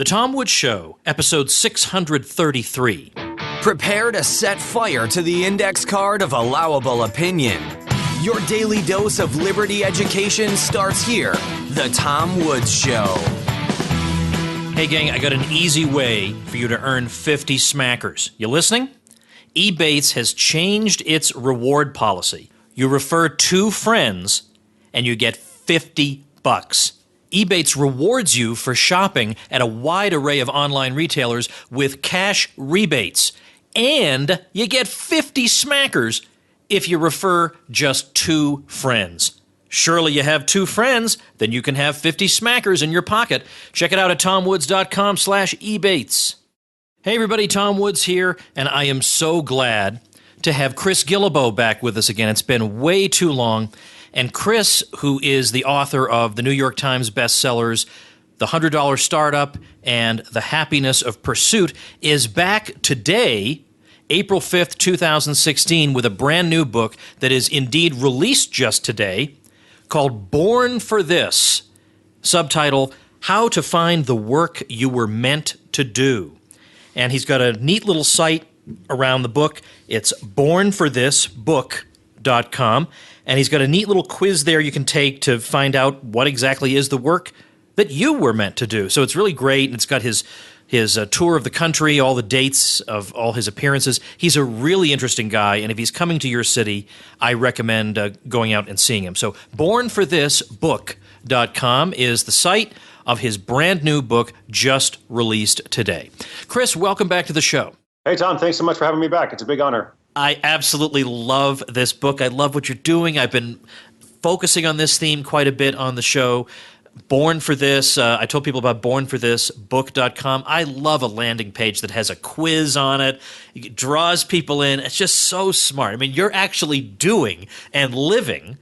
The Tom Woods Show, episode 633. Prepare to set fire to the index card of allowable opinion. Your daily dose of liberty education starts here. The Tom Woods Show. Hey gang, I got an easy way for you to earn 50 smackers. You listening? Ebates has changed its reward policy. You refer 2 friends and you get $50. Ebates rewards you for shopping at a wide array of online retailers with cash rebates. And you get 50 smackers if you refer just 2 friends. Surely you have 2 friends, then you can have 50 smackers in your pocket. Check it out at tomwoods.com/ebates. Hey everybody, Tom Woods here, and I am so glad to have Chris Guillebeau back with us again. It's been way too long. And Chris, who is the author of the New York Times bestsellers, The $100 Startup and The Happiness of Pursuit, is back today, April 5th, 2016, with a brand new book that is indeed released just today, called Born for This, subtitle, How to Find the Work You Were Meant to Do. And he's got a neat little site around the book. It's bornforthisbook.com. And he's got a neat little quiz there you can take to find out what exactly is the work that you were meant to do. So it's really great. And it's got his tour of the country, all the dates of all his appearances. He's a really interesting guy. And if he's coming to your city, I recommend going out and seeing him. So bornforthisbook.com is the site of his brand new book just released today. Chris, welcome back to the show. Hey, Tom, thanks so much for having me back. It's a big honor. I absolutely love this book. I love what you're doing. I've been focusing on this theme quite a bit on the show. Born for This. I told people about bornforthisbook.com. I love a landing page that has a quiz on it. It draws people in. It's just so smart. I mean, you're actually doing and living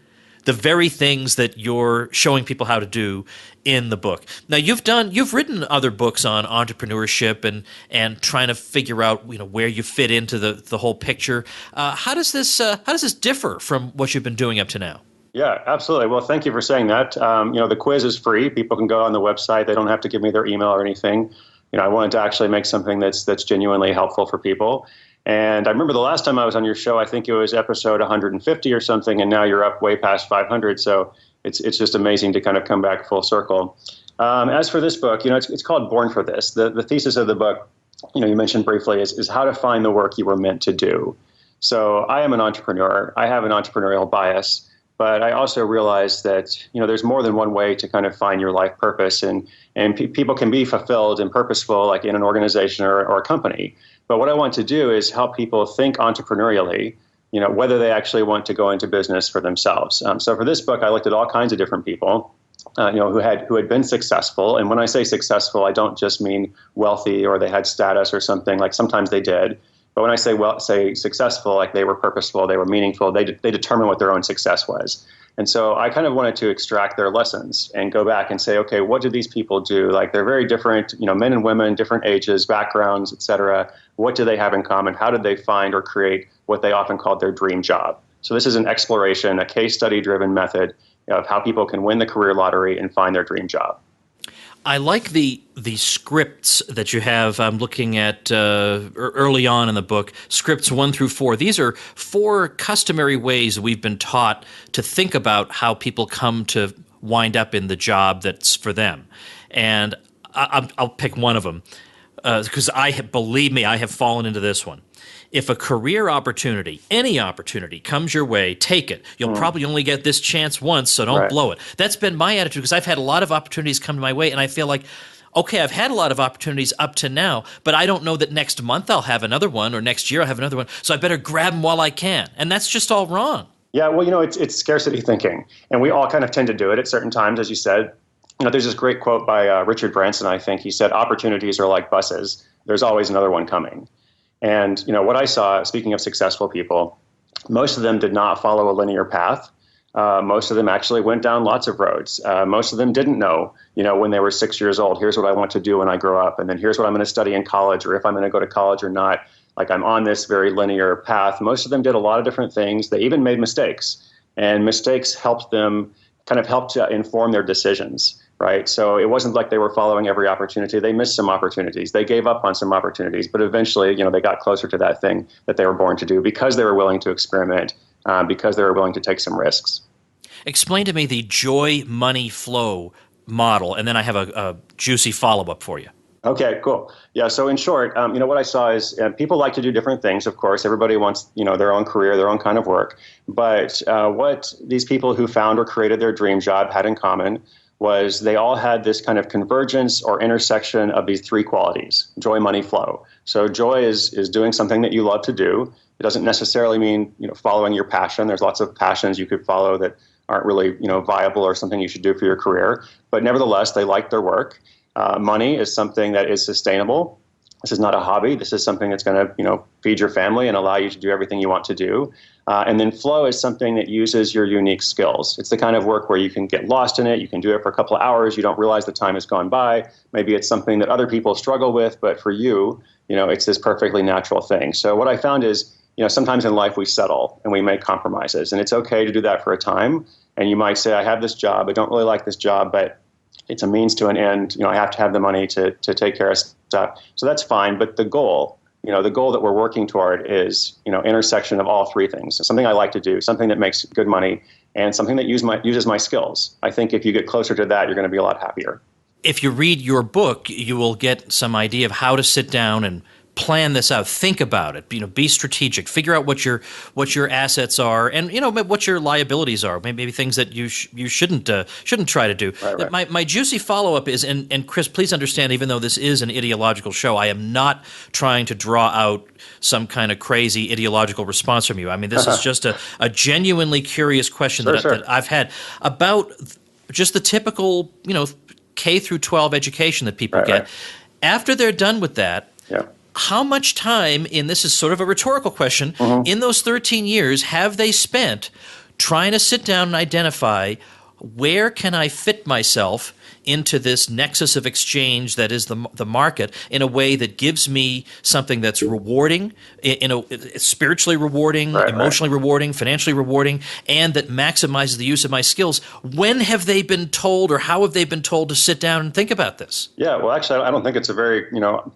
the very things that you're showing people how to do in the book. Now, you've written other books on entrepreneurship and trying to figure out where you fit into the whole picture. How does this differ from what you've been doing up to now? Yeah, absolutely. Well, thank you for saying that. The quiz is free. People can go on the website. They don't have to give me their email or anything. I wanted to actually make something that's genuinely helpful for people. And I remember the last time I was on your show, I think it was episode 150 or something, and now you're up way past 500. So it's just amazing to kind of come back full circle. As for this book, it's called Born for This. The thesis of the book, you mentioned briefly, is how to find the work you were meant to do. So I am an entrepreneur. I have an entrepreneurial bias, but I also realize that, there's more than one way to kind of find your life purpose, and people can be fulfilled and purposeful, like in an organization or a company. But what I want to do is help people think entrepreneurially, whether they actually want to go into business for themselves. So for this book, I looked at all kinds of different people, who had been successful. And when I say successful, I don't just mean wealthy or they had status or something. Like sometimes they did. But when I say successful, like they were purposeful, they were meaningful, they determined what their own success was. And so I kind of wanted to extract their lessons and go back and say, okay, what did these people do? Like they're very different, men and women, different ages, backgrounds, et cetera. What do they have in common? How did they find or create what they often called their dream job? So this is an exploration, a case study driven method of how people can win the career lottery and find their dream job. I like the scripts that you have. I'm looking at early on in the book, scripts 1 through 4. These are 4 customary ways we've been taught to think about how people come to wind up in the job that's for them. And I'll pick one of them because believe me, I have fallen into this one. If a career opportunity, any opportunity, comes your way, take it. You'll probably only get this chance once, so don't blow it. That's been my attitude because I've had a lot of opportunities come my way, and I feel like, okay, I've had a lot of opportunities up to now, but I don't know that next month I'll have another one or next year I'll have another one, so I better grab them while I can. And that's just all wrong. Yeah, well, it's scarcity thinking, and we all kind of tend to do it at certain times, as you said. There's this great quote by Richard Branson, I think. He said, opportunities are like buses. There's always another one coming. And, what I saw, speaking of successful people, most of them did not follow a linear path. Most of them actually went down lots of roads. Most of them didn't know, when they were 6 years old, here's what I want to do when I grow up. And then here's what I'm going to study in college, or if I'm going to go to college or not. Like I'm on this very linear path. Most of them did a lot of different things. They even made mistakes. And mistakes helped them, kind of helped to inform their decisions. right? So it wasn't like they were following every opportunity. They missed some opportunities. They gave up on some opportunities, but eventually, they got closer to that thing that they were born to do because they were willing to experiment, because they were willing to take some risks. Explain to me the joy, money, flow model, and then I have a juicy follow-up for you. Okay, cool. Yeah. So in short, what I saw is people like to do different things. Of course, everybody wants, their own career, their own kind of work. But what these people who found or created their dream job had in common was they all had this kind of convergence or intersection of these three qualities: joy, money, flow. So joy is doing something that you love to do. It doesn't necessarily mean, following your passion. There's lots of passions you could follow that aren't really, viable or something you should do for your career. But nevertheless, they like their work. Money is something that is sustainable. This is not a hobby. This is something that's going to, feed your family and allow you to do everything you want to do. And then flow is something that uses your unique skills. It's the kind of work where you can get lost in it. You can do it for a couple of hours. You don't realize the time has gone by. Maybe it's something that other people struggle with, but for you, it's this perfectly natural thing. So what I found is, sometimes in life we settle and we make compromises, and it's okay to do that for a time. And you might say, I have this job. I don't really like this job, but it's a means to an end. I have to have the money to take care of stuff. So that's fine. But the goal that we're working toward is, intersection of all three things. So something I like to do, something that makes good money, and something that uses my skills. I think if you get closer to that, you're going to be a lot happier. If you read your book, you will get some idea of how to sit down and plan this out. Think about it. Be strategic. Figure out what your assets are, and what your liabilities are. Maybe things that you shouldn't try to do. Right. My juicy follow up is, and Chris, please understand, even though this is an ideological show, I am not trying to draw out some kind of crazy ideological response from you. I mean, this is just a genuinely curious question that I've had about just the typical K through 12 education that people get. Right. After they're done with that. Yeah. How much time, this is sort of a rhetorical question, in those 13 years have they spent trying to sit down and identify where can I fit myself into this nexus of exchange that is the market in a way that gives me something that's rewarding, spiritually rewarding, emotionally rewarding, financially rewarding, and that maximizes the use of my skills. When have they been told, or how have they been told to sit down and think about this? Yeah, well, actually, I don't think it's a very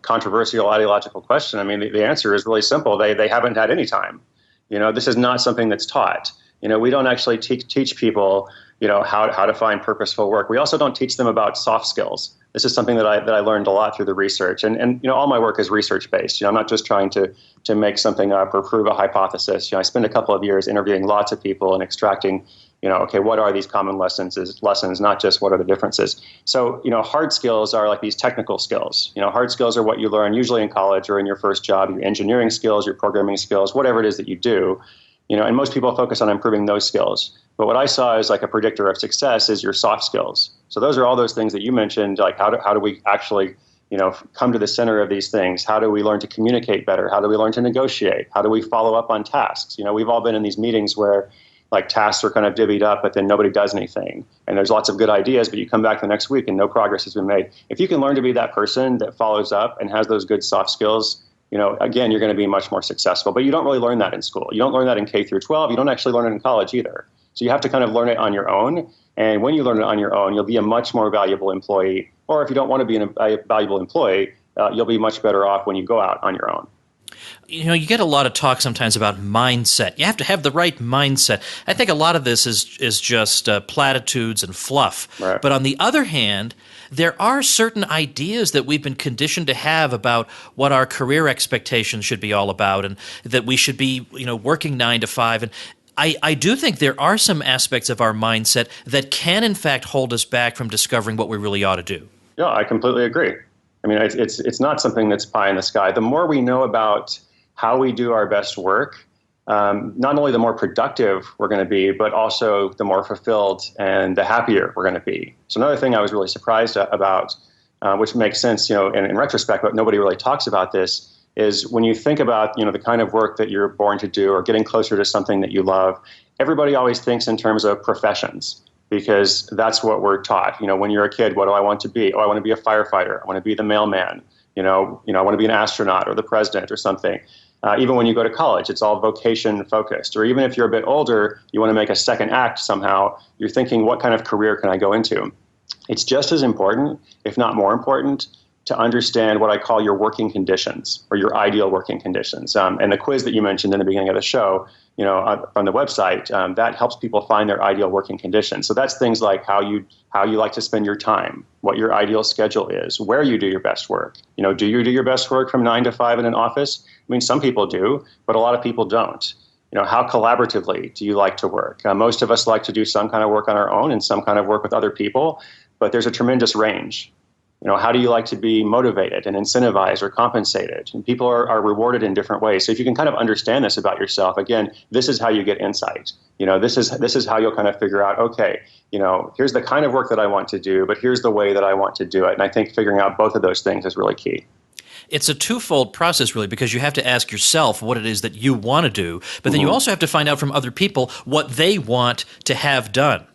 controversial ideological question. I mean, the answer is really simple. They haven't had any time. This is not something that's taught. We don't actually teach people how to find purposeful work. We also don't teach them about soft skills. This is something that I learned a lot through the research. And all my work is research-based. I'm not just trying to make something up or prove a hypothesis. I spent a couple of years interviewing lots of people and extracting, okay, what are these common lessons, not just what are the differences. So, hard skills are like these technical skills. Hard skills are what you learn usually in college or in your first job, your engineering skills, your programming skills, whatever it is that you do. And most people focus on improving those skills. But what I saw as like a predictor of success is your soft skills. So those are all those things that you mentioned, like how do we actually, come to the center of these things? How do we learn to communicate better? How do we learn to negotiate? How do we follow up on tasks? We've all been in these meetings where like tasks are kind of divvied up, but then nobody does anything. And there's lots of good ideas, but you come back the next week and no progress has been made. If you can learn to be that person that follows up and has those good soft skills, again, you're going to be much more successful. But you don't really learn that in school. You don't learn that in K through 12. You don't actually learn it in college either. So you have to kind of learn it on your own. And when you learn it on your own, you'll be a much more valuable employee. Or if you don't want to be a valuable employee, you'll be much better off when you go out on your own. You get a lot of talk sometimes about mindset. You have to have the right mindset. I think a lot of this is just platitudes and fluff. Right. But on the other hand, there are certain ideas that we've been conditioned to have about what our career expectations should be all about, and that we should be, working 9 to 5. And I do think there are some aspects of our mindset that can, in fact, hold us back from discovering what we really ought to do. Yeah, I completely agree. I mean, it's not something that's pie in the sky. The more we know about how we do our best work, not only the more productive we're going to be, but also the more fulfilled and the happier we're going to be. So another thing I was really surprised about, which makes sense, in retrospect, but nobody really talks about this, is when you think about, the kind of work that you're born to do or getting closer to something that you love, everybody always thinks in terms of professions, because that's what we're taught. When you're a kid, what do I want to be? Oh, I want to be a firefighter. I want to be the mailman. I want to be an astronaut or the president or something. Even when you go to college, it's all vocation focused. Or even if you're a bit older, you want to make a second act somehow, you're thinking, what kind of career can I go into? it's just as important, if not more important, to understand what I call your working conditions or your ideal working conditions. And the quiz that you mentioned in the beginning of the show, on the website, that helps people find their ideal working conditions. So that's things like how you like to spend your time, what your ideal schedule is, where you do your best work. Do you do your best work from 9 to 5 in an office? I mean, some people do, but a lot of people don't. How collaboratively do you like to work? Most of us like to do some kind of work on our own and some kind of work with other people, but there's a tremendous range. How do you like to be motivated and incentivized or compensated? And people are rewarded in different ways. So if you can kind of understand this about yourself, again, this is how you get insight. This is how you'll kind of figure out, okay, here's the kind of work that I want to do, but here's the way that I want to do it. And I think figuring out both of those things is really key. It's a twofold process, really, because you have to ask yourself what it is that you want to do, but then you also have to find out from other people what they want to have done.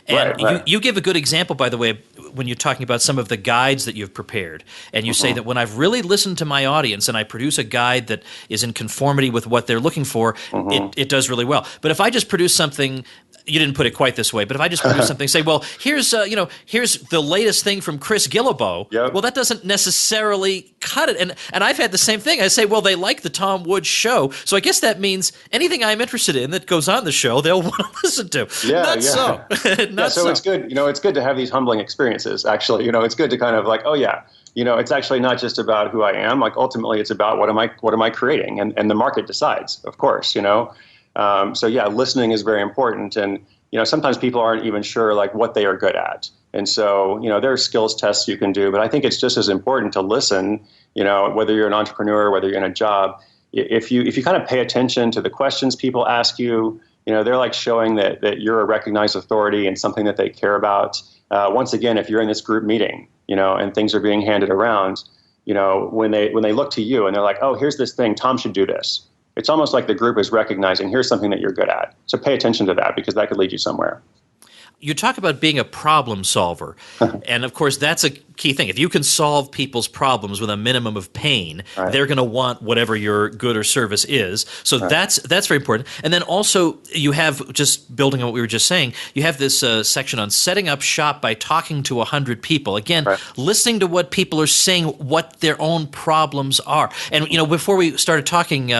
And right. You give a good example, by the way, when you're talking about some of the guides that you've prepared. And you say that when I've really listened to my audience and I produce a guide that is in conformity with what they're looking for, it does really well. But if I just produce something, you didn't put it quite this way, but if I just produce something, say, well, here's the latest thing from Chris Guillebeau. Yep. Well, that doesn't necessarily cut it. And I've had the same thing. I say, well, they like the Tom Woods show, so I guess that means anything I'm interested in that goes on the show, they'll want to listen to. Yeah, so. So it's good. It's good to have these humbling experiences. Actually, it's good to kind of like, oh yeah, it's actually not just about who I am. Like ultimately, it's about what am I creating, and the market decides, of course. So yeah, listening is very important, and sometimes people aren't even sure like what they are good at, and so there are skills tests you can do, but I think it's just as important to listen. Whether you're an entrepreneur, whether you're in a job, if you kind of pay attention to the questions people ask you, they're like showing that you're a recognized authority and something that they care about. Once again, if you're in this group meeting, and things are being handed around, when they look to you and they're like, oh, here's this thing, Tom should do this. It's almost like the group is recognizing, here's something that you're good at. So pay attention to that because that could lead you somewhere. You talk about being a problem solver, and of course that's a key thing. If you can solve people's problems with a minimum of pain, they're going to want whatever your good or service is. So that's very important. And then also you have, just building on what we were just saying, you have this section on setting up shop by talking to 100 people. Again, listening to what people are saying, what their own problems are. And before we started talking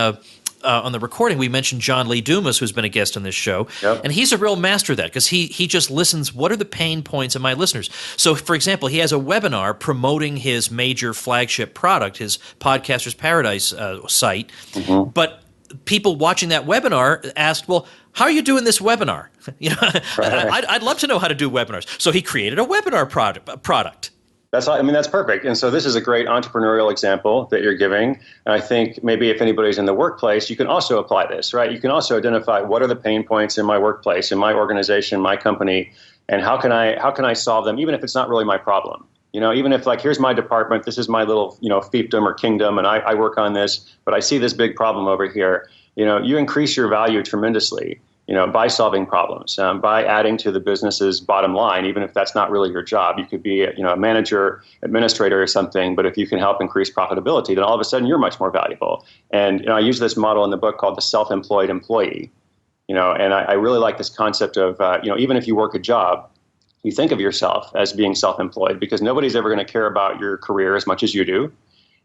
on the recording, we mentioned John Lee Dumas, who's been a guest on this show, and he's a real master of that because he just listens. What are the pain points of my listeners? So, for example, he has a webinar promoting his major flagship product, his Podcaster's Paradise site, but people watching that webinar asked, well, how are you doing this webinar? I'd love to know how to do webinars. So he created a webinar product. That's perfect. And so this is a great entrepreneurial example that you're giving. And I think maybe if anybody's in the workplace, you can also apply this, right? You can also identify what are the pain points in my workplace, in my organization, my company, and how can I solve them, even if it's not really my problem. Even if like, here's my department, this is my little, fiefdom or kingdom, and I work on this, but I see this big problem over here. You increase your value tremendously. By solving problems, by adding to the business's bottom line, even if that's not really your job. You could be, a manager, administrator or something, but if you can help increase profitability, then all of a sudden you're much more valuable. And, I use this model in the book called the self-employed employee, and I really like this concept of, even if you work a job, you think of yourself as being self-employed because nobody's ever going to care about your career as much as you do.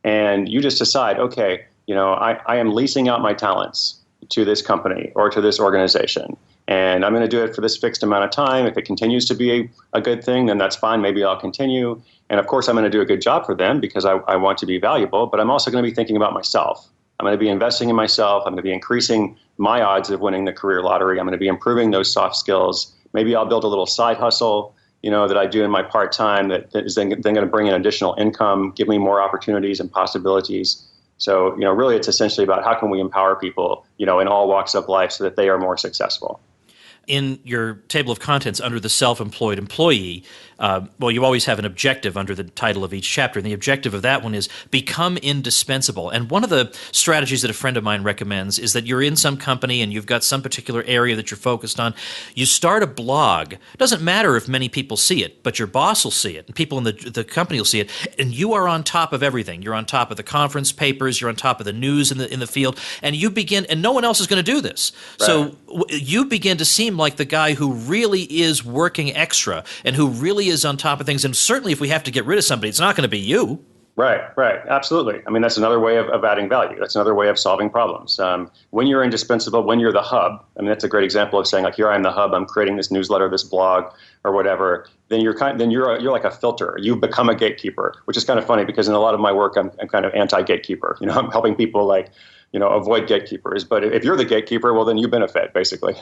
And you just decide, okay, I am leasing out my talents to this company or to this organization. And I'm going to do it for this fixed amount of time. If it continues to be a good thing, then that's fine. Maybe I'll continue. And of course, I'm going to do a good job for them because I want to be valuable, but I'm also going to be thinking about myself. I'm going to be investing in myself. I'm going to be increasing my odds of winning the career lottery. I'm going to be improving those soft skills. Maybe I'll build a little side hustle, that I do in my part-time that is then going to bring in additional income, give me more opportunities and possibilities. So, really it's essentially about how can we empower people, in all walks of life so that they are more successful. In your table of contents under the self-employed employee, you always have an objective under the title of each chapter, and the objective of that one is become indispensable. And one of the strategies that a friend of mine recommends is that you're in some company and you've got some particular area that you're focused on. You start a blog. It doesn't matter if many people see it, but your boss will see it, and people in the company will see it, and you are on top of everything. You're on top of the conference papers, you're on top of the news in the field, and you begin, and no one else is going to do this. Right. So you begin to seem like the guy who really is working extra and who really is on top of things. And certainly if we have to get rid of somebody, it's not going to be you. Right, absolutely. I mean, that's another way of adding value. That's another way of solving problems. When you're indispensable, when you're the hub, I mean, that's a great example of saying, like, here I am the hub, I'm creating this newsletter, this blog, or whatever. Then you're like a filter. You become a gatekeeper, which is kind of funny because in a lot of my work, I'm kind of anti-gatekeeper. I'm helping people avoid gatekeepers. But if you're the gatekeeper, well, then you benefit, basically.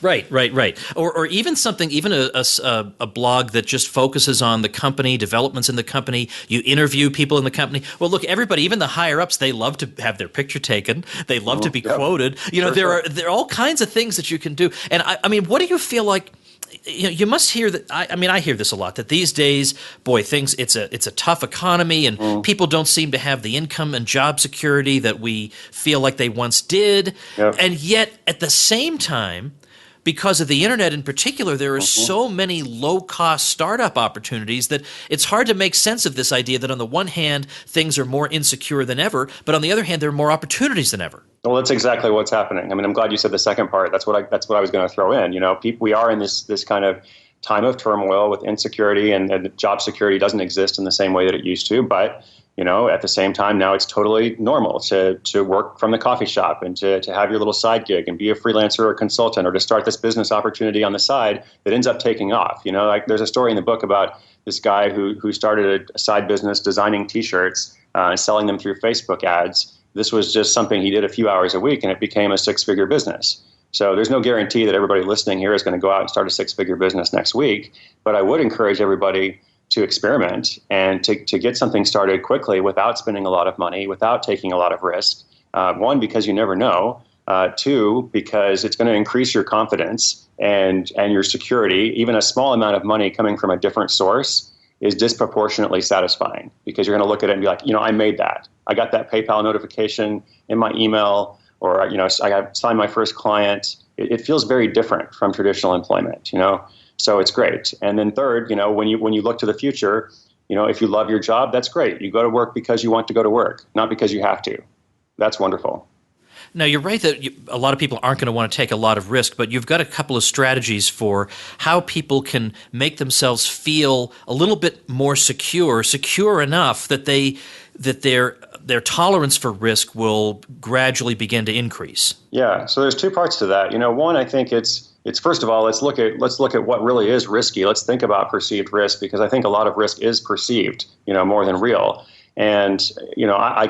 Right. Or even something, even a blog that just focuses on the company, developments in the company. You interview people in the company. Well, look, everybody, even the higher ups, they love to have their picture taken. They love to be quoted. There are all kinds of things that you can do. And I mean, what do you feel like? You must hear that. I hear this a lot. That these days, boy, it's a tough economy, and people don't seem to have the income and job security that we feel like they once did. Yep. And yet, at the same time, because of the internet in particular, there are so many low-cost startup opportunities that it's hard to make sense of this idea that on the one hand, things are more insecure than ever, but on the other hand, there are more opportunities than ever. Well, that's exactly what's happening. I mean, I'm glad you said the second part. That's what I was going to throw in. We are in this kind of time of turmoil with insecurity, and job security doesn't exist in the same way that it used to, but at the same time, now it's totally normal to work from the coffee shop and to have your little side gig and be a freelancer or a consultant or to start this business opportunity on the side that ends up taking off. Like there's a story in the book about this guy who started a side business designing T-shirts and selling them through Facebook ads. This was just something he did a few hours a week, and it became a six-figure business. So there's no guarantee that everybody listening here is going to go out and start a six-figure business next week. But I would encourage everybody to experiment and to get something started quickly without spending a lot of money, without taking a lot of risk. One, because you never know. Two, because it's going to increase your confidence and your security. Even a small amount of money coming from a different source is disproportionately satisfying because you're going to look at it and be like, I made that. I got that PayPal notification in my email, or I signed my first client. It feels very different from traditional employment, So it's great. And then third, when you look to the future, if you love your job, that's great. You go to work because you want to go to work, not because you have to. That's wonderful. Now, you're right that a lot of people aren't going to want to take a lot of risk, but you've got a couple of strategies for how people can make themselves feel a little bit more secure enough that their tolerance for risk will gradually begin to increase. Yeah, so there's two parts to that. One, I think it's first of all, let's look at what really is risky. Let's think about perceived risk, because I think a lot of risk is perceived, more than real. And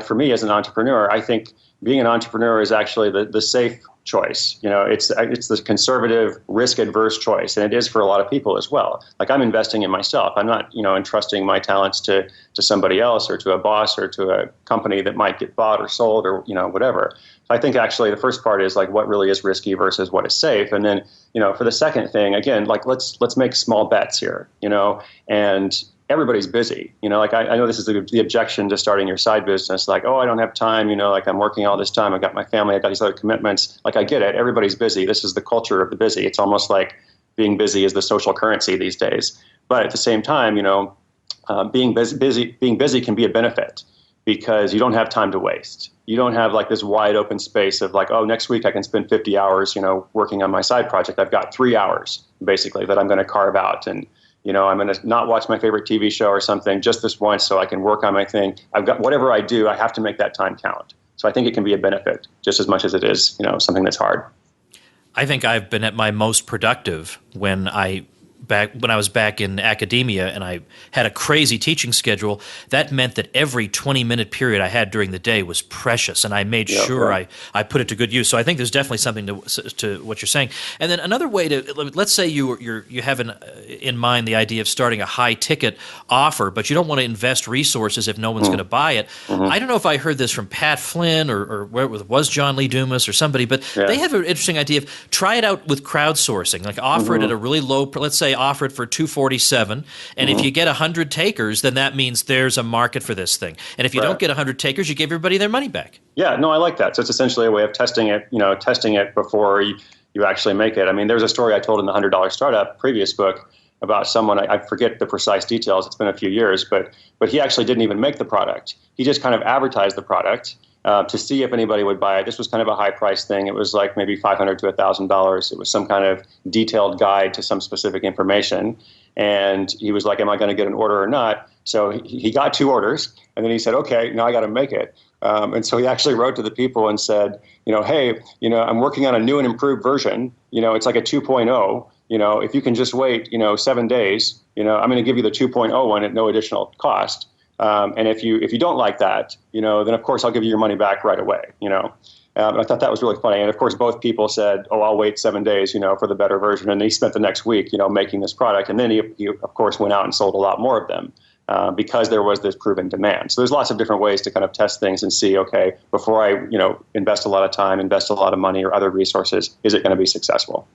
for me as an entrepreneur, I think being an entrepreneur is actually the safe choice. It's the conservative, risk-adverse choice, and it is for a lot of people as well. Like, I'm investing in myself. I'm not, entrusting my talents to somebody else or to a boss or to a company that might get bought or sold or whatever. So I think actually the first part is like what really is risky versus what is safe, and then for the second thing, again, like let's make small bets here, and everybody's busy. I know this is the objection to starting your side business. Like, oh, I don't have time. Like, I'm working all this time. I got my family. I got these other commitments. Like, I get it. Everybody's busy. This is the culture of the busy. It's almost like being busy is the social currency these days. But at the same time, being busy can be a benefit because you don't have time to waste. You don't have like this wide open space of like, oh, next week I can spend 50 hours, working on my side project. I've got 3 hours basically that I'm going to carve out, and I'm going to not watch my favorite TV show or something just this once so I can work on my thing. I've got whatever I do, I have to make that time count. So I think it can be a benefit just as much as it is, something that's hard. I think I've been at my most productive when I was back in academia and I had a crazy teaching schedule. That meant that every 20-minute period I had during the day was precious, and I made sure I put it to good use. So I think there's definitely something to what you're saying. And then another way let's say you have in mind the idea of starting a high-ticket offer, but you don't want to invest resources if no one's going to buy it. Mm-hmm. I don't know if I heard this from Pat Flynn or where it was John Lee Dumas or somebody, but they have an interesting idea of try it out with crowdsourcing, like offer it at a really low, let's say offer it for $247, and if you get 100 takers, then that means there's a market for this thing. And if you don't get 100 takers, you give everybody their money back. Yeah, no, I like that. So it's essentially a way of testing it before you actually make it. I mean, there's a story I told in the $100 Startup previous book about someone, I forget the precise details, it's been a few years, but he actually didn't even make the product. He just kind of advertised the product to see if anybody would buy it. This was kind of a high price thing. It was like maybe $500 to $1,000. It was some kind of detailed guide to some specific information. And he was like, am I going to get an order or not? So he got 2 orders, and then he said, okay, now I got to make it. And so he actually wrote to the people and said, hey, I'm working on a new and improved version. It's like a 2.0. If you can just wait, 7 days, I'm going to give you the 2.0 one at no additional cost. And if you don't like that, then of course I'll give you your money back right away. I thought that was really funny. And of course, both people said, oh, I'll wait 7 days, for the better version. And he spent the next week, making this product. And then he of course, went out and sold a lot more of them. Because there was this proven demand. So there's lots of different ways to kind of test things and see, okay, before I, invest a lot of time, invest a lot of money or other resources, is it going to be successful?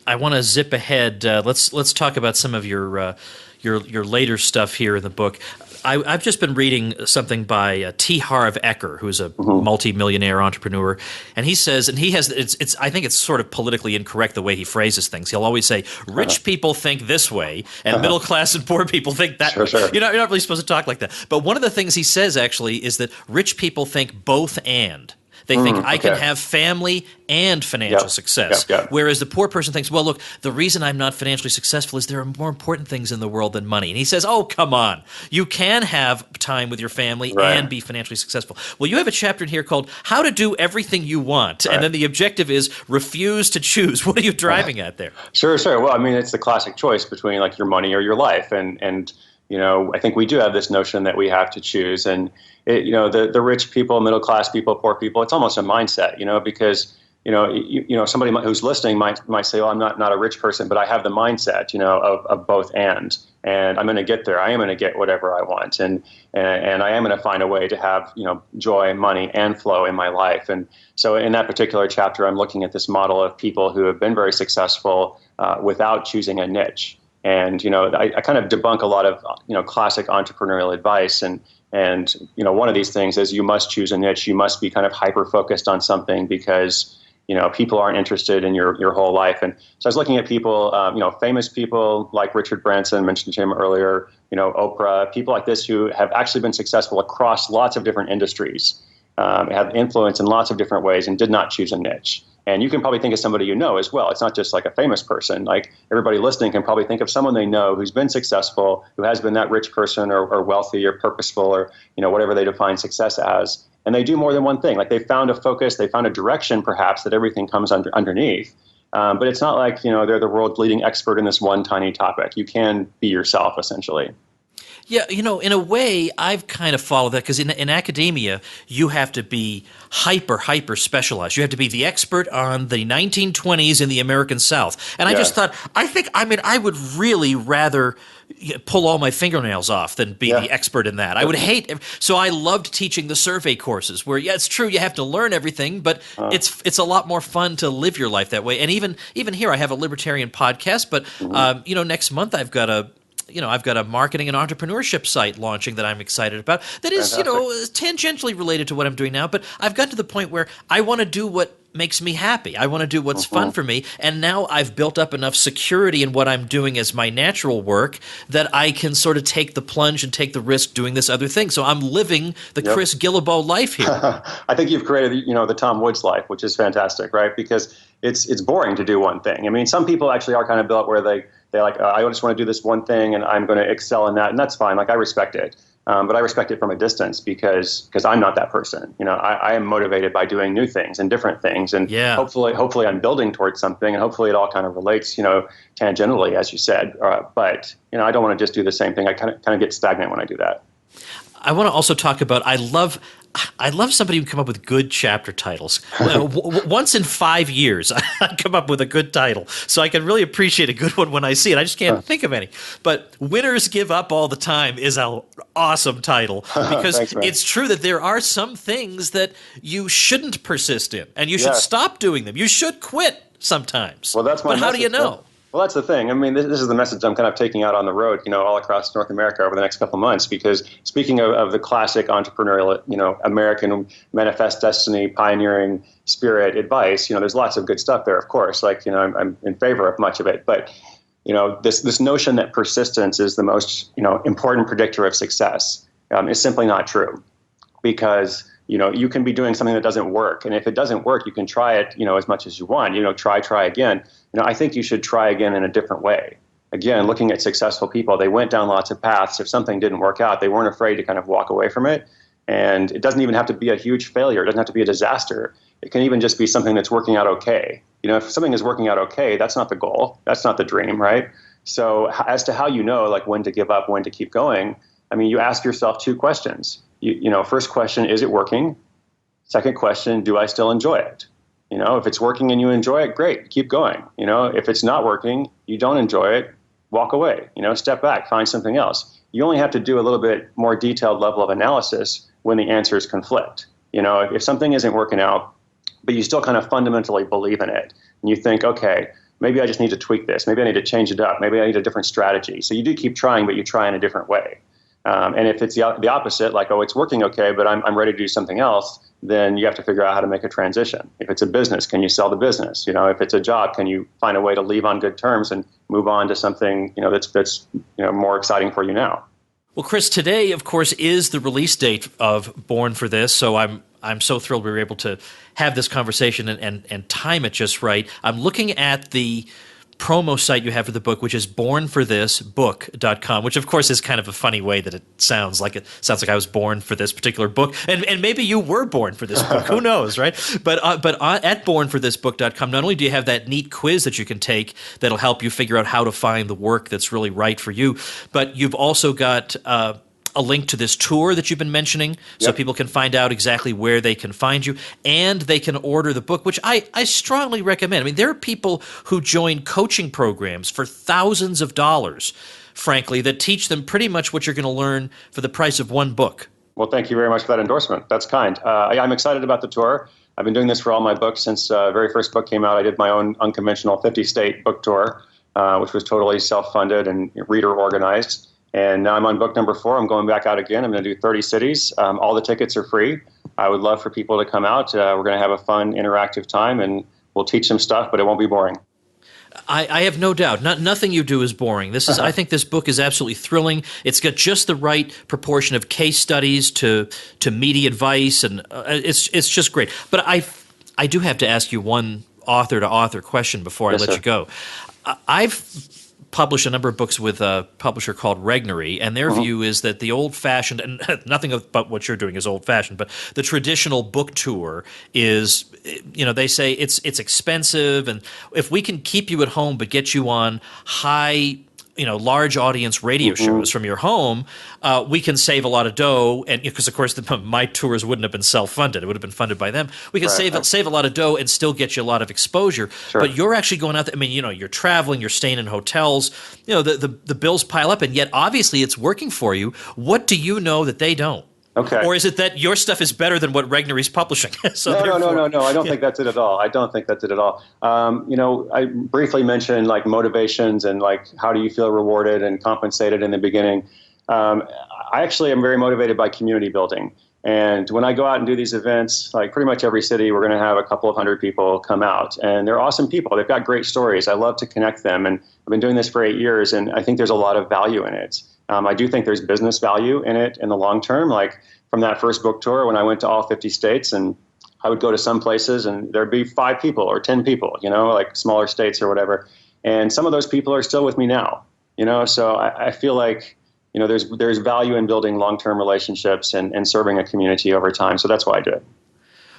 I want to zip ahead. Let's talk about some of your later stuff here in the book. I've just been reading something by T. Harv Eker, who's a multi-millionaire entrepreneur, and he says, and he has, it's I think it's sort of politically incorrect the way he phrases things. He'll always say, rich people think this way, and middle class and poor people think that way. Sure. You're not really supposed to talk like that. But one of the things he says actually is that rich people think both and. They think I can have family and financial success. Whereas the poor person thinks, well, look, the reason I'm not financially successful is there are more important things in the world than money. And he says, oh, come on. You can have time with your family and be financially successful. Well, you have a chapter in here called How to Do Everything You Want. And then the objective is refuse to choose. What are you driving at there? Sure. Well, I mean, it's the classic choice between like your money or your life. And I think we do have this notion that we have to choose. And the rich people, middle class people, poor people, it's almost a mindset, because somebody who's listening might say, "Oh, I'm not a rich person, but I have the mindset, of both and I'm going to get there. I am going to get whatever I want, and I am going to find a way to have joy, money, and flow in my life." And so, in that particular chapter, I'm looking at this model of people who have been very successful without choosing a niche. And I kind of debunk a lot of classic entrepreneurial advice, and one of these things is you must choose a niche. You must be kind of hyper focused on something because people aren't interested in your whole life. And so I was looking at people, famous people like Richard Branson, mentioned him earlier, Oprah, people like this who have actually been successful across lots of different industries, have influence in lots of different ways, and did not choose a niche. And you can probably think of somebody as well. It's not just like a famous person. Like everybody listening can probably think of someone they know who's been successful, who has been that rich person or wealthy or purposeful or whatever they define success as. And they do more than one thing. Like they found a focus, they found a direction perhaps that everything comes underneath. But it's not like they're the world's leading expert in this one tiny topic. You can be yourself essentially. Yeah, in a way, I've kind of followed that because in academia, you have to be hyper specialized. You have to be the expert on the 1920s in the American South. And I just thought, I would really rather pull all my fingernails off than be the expert in that. I would hate. So I loved teaching the survey courses where, it's true, you have to learn everything, but it's a lot more fun to live your life that way. And even here, I have a libertarian podcast, but next month I've got a marketing and entrepreneurship site launching that I'm excited about that is, tangentially related to what I'm doing now. But I've got to the point where I want to do what makes me happy. I want to do what's fun for me. And now I've built up enough security in what I'm doing as my natural work that I can sort of take the plunge and take the risk doing this other thing. So I'm living the Chris Guillebeau life here. I think you've created, the Tom Woods life, which is fantastic, right? Because it's boring to do one thing. I mean, some people actually are kind of built where they're like, I just want to do this one thing and I'm going to excel in that. And that's fine. Like I respect it. But I respect it from a distance because I'm not that person. I am motivated by doing new things and different things. And hopefully I'm building towards something and hopefully it all kind of relates, tangentially, as you said. But, I don't want to just do the same thing. I kind of get stagnant when I do that. I want to also talk about, I love somebody who can come up with good chapter titles. Once in 5 years, I come up with a good title. So I can really appreciate a good one when I see it. I just can't think of any. But Winners Give Up All the Time is an awesome title because it's true that there are some things that you shouldn't persist in and you should stop doing them. You should quit sometimes. Well, that's my But how do you know? Well, that's the thing. I mean, this is the message I'm kind of taking out on the road, all across North America over the next couple of months. Because speaking of the classic entrepreneurial, American manifest destiny, pioneering spirit advice, there's lots of good stuff there, of course. Like, I'm in favor of much of it. But, this notion that persistence is the most, important predictor of success is simply not true. Because you can be doing something that doesn't work. And if it doesn't work, you can try it, as much as you want, try again. I think you should try again in a different way. again, looking at successful people, they went down lots of paths. If something didn't work out, they weren't afraid to kind of walk away from it. And it doesn't even have to be a huge failure. It doesn't have to be a disaster. It can even just be something that's working out okay. If something is working out okay, that's not the goal. That's not the dream, right? So as to how like when to give up, when to keep going, I mean, you ask yourself two questions. First question, is it working? Second question, do I still enjoy it? If it's working and you enjoy it, great, keep going. If it's not working, you don't enjoy it, walk away, step back, find something else. You only have to do a little bit more detailed level of analysis when the answers conflict. If something isn't working out, but you still kind of fundamentally believe in it, and you think, okay, maybe I just need to tweak this. Maybe I need to change it up. Maybe I need a different strategy. So you do keep trying, but you try in a different way. And if it's the opposite, like, oh, it's working okay, but I'm ready to do something else, then you have to figure out how to make a transition. If it's a business, can you sell the business? If it's a job, can you find a way to leave on good terms and move on to something, that's more exciting for you now? Well, Chris, today, of course, is the release date of Born for This, so I'm so thrilled we were able to have this conversation and time it just right. I'm looking at the promo site you have for the book, which is bornforthisbook.com, which of course is kind of a funny way that it sounds like I was born for this particular book, and maybe you were born for this book. Who knows, right? But at bornforthisbook.com, not only do you have that neat quiz that you can take that'll help you figure out how to find the work that's really right for you, but you've also got a link to this tour that you've been mentioning, so people can find out exactly where they can find you, and they can order the book, which I strongly recommend. I mean, there are people who join coaching programs for thousands of dollars, frankly, that teach them pretty much what you're going to learn for the price of one book. Well, thank you very much for that endorsement. That's kind. I'm excited about the tour. I've been doing this for all my books since the very first book came out. I did my own unconventional 50-state book tour, which was totally self-funded and reader organized. And now I'm on book number 4. I'm going back out again. I'm going to do 30 cities. All the tickets are free. I would love for people to come out. We're going to have a fun, interactive time, and we'll teach some stuff, but it won't be boring. I have no doubt. Nothing you do is boring. I think this book is absolutely thrilling. It's got just the right proportion of case studies to meaty advice, and it's just great. But I do have to ask you one author-to-author question before I let you go. I've published a number of books with a publisher called Regnery, and their view is that the old-fashioned, and nothing about what you're doing is old-fashioned, but the traditional book tour is, they say it's expensive, and if we can keep you at home but get you on high, large audience radio shows from your home, we can save a lot of dough, and because of course my tours wouldn't have been self-funded; it would have been funded by them. We can save a lot of dough and still get you a lot of exposure. Sure. But you're actually going out there. I mean, you're traveling, you're staying in hotels. The bills pile up, and yet obviously it's working for you. What do you know that they don't? Okay. Or is it that your stuff is better than what Regnery's publishing? No. I don't think that's it at all. I briefly mentioned like motivations and like how do you feel rewarded and compensated in the beginning. I actually am very motivated by community building. And when I go out and do these events, like pretty much every city, we're going to have a couple of hundred people come out. And they're awesome people. They've got great stories. I love to connect them. And I've been doing this for 8 years, and I think there's a lot of value in it. I do think there's business value in it in the long term. Like from that first book tour, when I went to all 50 states, and I would go to some places and there'd be 5 people or 10 people, like smaller states or whatever. And some of those people are still with me now, so I feel like, there's value in building long-term relationships and serving a community over time. So that's why I do it.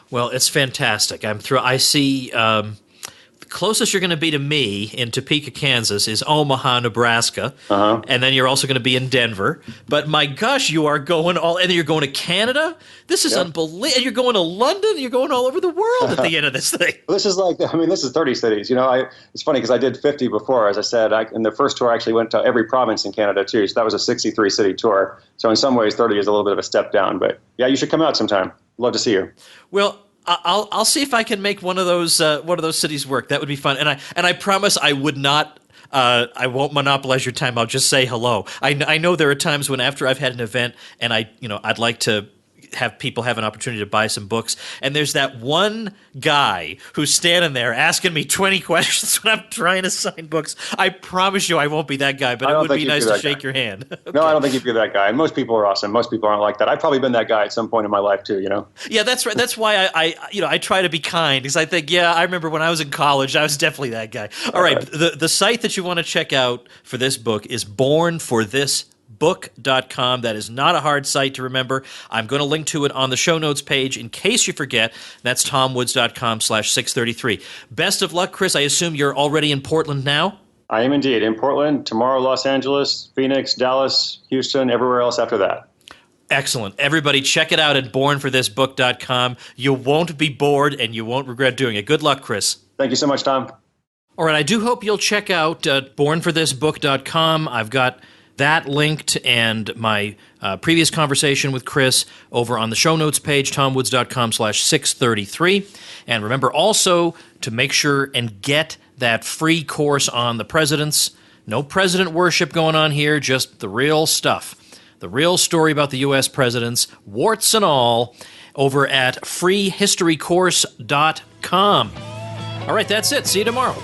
Well, it's fantastic. I'm through. I see the closest you're going to be to me in Topeka, Kansas is Omaha, Nebraska. And then you're also going to be in Denver. But my gosh, you are going and then you're going to Canada? This is unbelievable. And you're going to London? You're going all over the world at the end of this thing. This is 30 cities. It's funny because I did 50 before. As I said, in the first tour, I actually went to every province in Canada too. So that was a 63-city tour. So in some ways, 30 is a little bit of a step down. But yeah, you should come out sometime. Love to see you. Well, I'll see if I can make one of those cities work. That would be fun. And I promise I would not. I won't monopolize your time. I'll just say hello. I know there are times when after I've had an event and I'd like to have people have an opportunity to buy some books. And there's that one guy who's standing there asking me 20 questions when I'm trying to sign books. I promise you I won't be that guy, but it would be nice to shake your hand. Okay. No, I don't think you'd be that guy. And most people are awesome. Most people aren't like that. I've probably been that guy at some point in my life too, Yeah, that's right. That's why I try to be kind, because I think, I remember when I was in college, I was definitely that guy. All right. The site that you want to check out for this book is bornforthisbook.com. That is not a hard site to remember. I'm going to link to it on the show notes page in case you forget. That's tomwoods.com/633. Best of luck, Chris. I assume you're already in Portland now? I am indeed in Portland, tomorrow Los Angeles, Phoenix, Dallas, Houston, everywhere else after that. Excellent. Everybody check it out at bornforthisbook.com. You won't be bored and you won't regret doing it. Good luck, Chris. Thank you so much, Tom. All right, I do hope you'll check out bornforthisbook.com. I've got that linked and my previous conversation with Chris over on the show notes page, tomwoods.com/633. And remember also to make sure and get that free course on the presidents. No president worship going on here, just the real stuff. The real story about the U.S. presidents, warts and all, over at freehistorycourse.com. All right, that's it. See you tomorrow.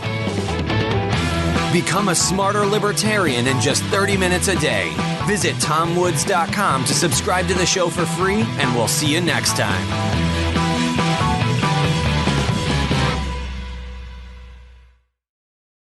Become a smarter libertarian in just 30 minutes a day. Visit tomwoods.com to subscribe to the show for free, and we'll see you next time.